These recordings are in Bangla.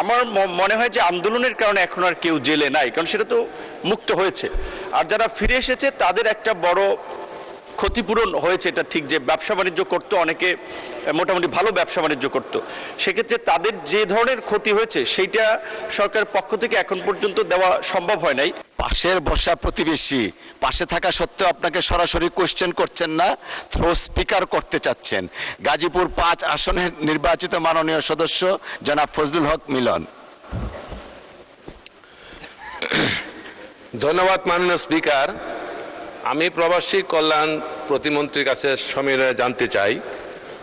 আমার মনে হয় যে আন্দোলনের কারণে এখন আর কেউ জেলে নাই, কারণ সেটা তো মুক্ত হয়েছে। আর যারা ফিরে এসেছে তাদের একটা বড় ক্ষতিপূরণ হয়েছে, এটা ঠিক যে ব্যবসা বাণিজ্য করতো, অনেকে মোটামুটি ভালো ব্যবসা বাণিজ্য করতো, সেক্ষেত্রে তাদের যে ধরনের ক্ষতি হয়েছে সেইটা সরকারের পক্ষ থেকে এখন পর্যন্ত দেওয়া সম্ভব হয় নাই। পাশের বসা প্রতিবেশী পাশে থাকা সত্ত্বেও আপনাকে সরাসরি কোয়েশ্চেন করছেন না, থ্রো স্পিকার করতে চাচ্ছেন। গাজীপুর 5 আসনের নির্বাচিত মাননীয় সদস্য জনাব ফজলুল হক মিলন। ধন্যবাদ মাননীয় স্পিকার। আমি প্রবাসী কল্যাণ প্রতিমন্ত্রীর কাছে সমিলনে জানতে চাই,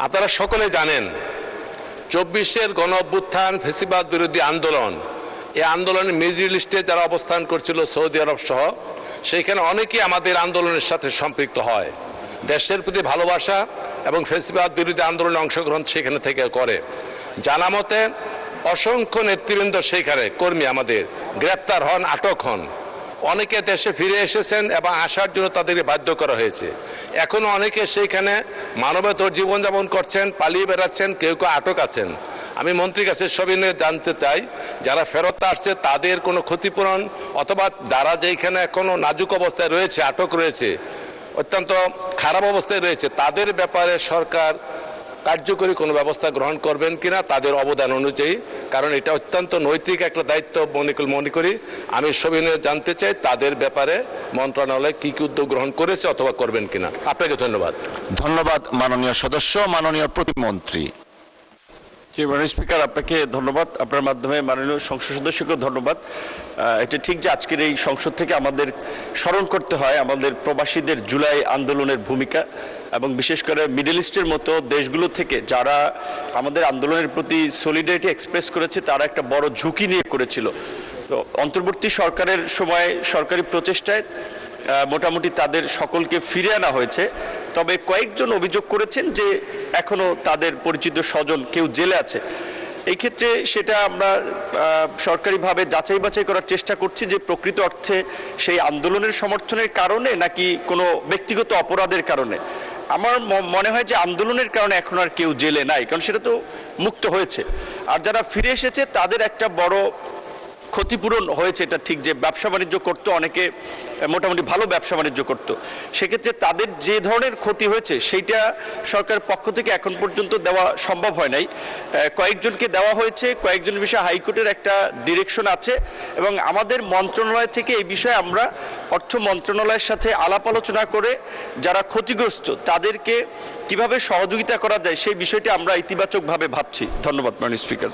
আপনারা সকলে জানেন 24-এর গণ অভ্যুত্থান ফ্যাসিবাদ বিরোধী আন্দোলন, এই আন্দোলনের মিডল লিস্টে যারা অবস্থান করছিল সৌদি আরব সহ, সেইখানে অনেকেই আমাদের আন্দোলনের সাথে সম্পৃক্ত হয়। দেশের প্রতি ভালোবাসা এবং ফ্যাসিবাদ বিরোধী আন্দোলনে অংশগ্রহণ সেখানে থেকে করে। জানা মতে অসংখ্য নেতৃবৃন্দ সেইখানে কর্মী আমাদের গ্রেপ্তার হন, আটক হন। অনেকে দেশে ফিরে এসেছেন এবং আসার জন্য তাদেরকে বাধ্য করা হয়েছে। এখনো অনেকে সেইখানে মানবেতর জীবনযাপন করছেন, পালিয়ে বেড়াচ্ছেন, কেউ কেউ আটক আছেন। আমি মন্ত্রীর কাছে সবিনয়ে জানতে চাই, যারা ফেরত আসছে তাদের কোনো ক্ষতিপূরণ অথবা যারা যেখানে এখনো নাজুক অবস্থায় রয়েছে, আটক রয়েছে, অত্যন্ত খারাপ অবস্থায় রয়েছে, তাদের ব্যাপারে সরকার কার্যকরী কোনো ব্যবস্থা গ্রহণ করবেন কিনা তাদের অবদান অনুযায়ী, কারণ এটা অত্যন্ত নৈতিক একটা দায়িত্ব মনে করি। আমি সবিনয়ে জানতে চাই তাদের ব্যাপারে মন্ত্রণালয় কি কি উদ্যোগ গ্রহণ করেছে অথবা করবেন কিনা। আপনাকে ধন্যবাদ। ধন্যবাদ মাননীয় সদস্য। মাননীয় প্রতিমন্ত্রী। মাননীয় স্পিকার, আপনাকে ধন্যবাদ। আপনার মাধ্যমে মাননীয় সংসদ সদস্যকেও ধন্যবাদ। এটা ঠিক যে আজকের এই সংসদ থেকে আমাদের স্মরণ করতে হয় আমাদের প্রবাসীদের জুলাই আন্দোলনের ভূমিকা, এবং বিশেষ করে মিডল ইস্টের মতো দেশগুলো থেকে যারা আমাদের আন্দোলনের প্রতি সলিডারিটি এক্সপ্রেস করেছে, তারা একটা বড় ঝুঁকি নিয়ে করেছিল। তো অন্তর্বর্তী সরকারের সময় সরকারি প্রচেষ্টায় মোটামুটি তাদের সকলকে ফিরে আনা হয়েছে। তবে কয়েকজন অভিযোগ করেছেন যে এখনো তাদের পরিচিত স্বজন কেউ জেলে আছে। এই ক্ষেত্রে সেটা আমরা সরকারিভাবে যাচাই বাছাই করার চেষ্টা করছি যে প্রকৃত অর্থে সেই আন্দোলনের সমর্থনের কারণে নাকি কোনো ব্যক্তিগত অপরাধের কারণে। আমার মনে হয় যে আন্দোলনের কারণে এখন আর কেউ জেলে নাই, কারণ সেটা তো মুক্ত হয়েছে। আর যারা ফিরে এসেছে তাদের একটা বড় ক্ষতিপূরণ হয়েছে, এটা ঠিক যে ব্যবসা বাণিজ্য করতো, অনেকে মোটামুটি ভালো ব্যবসা বাণিজ্য করতো, সেক্ষেত্রে তাদের যে ধরনের ক্ষতি হয়েছে সেইটা সরকারের পক্ষ থেকে এখন পর্যন্ত দেওয়া সম্ভব হয় নাই। কয়েকজনকে দেওয়া হয়েছে, কয়েকজনের বিষয়ে হাইকোর্টের একটা ডিরেকশন আছে, এবং আমাদের মন্ত্রণালয় থেকে এই বিষয়ে আমরা অর্থ মন্ত্রণালয়ের সাথে আলাপ আলোচনা করে যারা ক্ষতিগ্রস্ত তাদেরকে কিভাবে সহযোগিতা করা যায় সেই বিষয়টি আমরা ইতিবাচকভাবে ভাবছি। ধন্যবাদ মাননীয় স্পিকার।